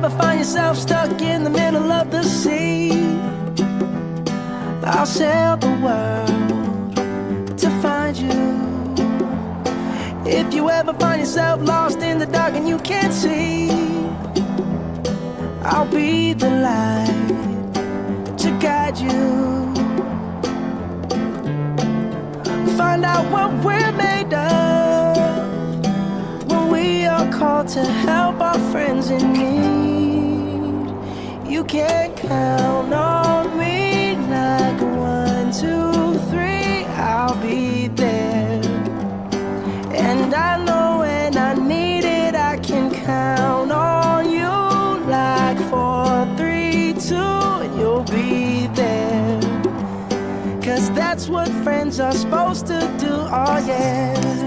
ever find yourself stuck in the middle of the sea, I'll sail the world to find you. If you ever find yourself lost in the dark and you can't see, I'll be the light to guide you. Find out what we're made of when we are called to help our friends in need. You can count on me like 1, 2, 3, I'll be there. And I know when I need it, I can count on you like 4, 3, 2, and you'll be there. 'Cause that's what friends are supposed to do, oh yeah.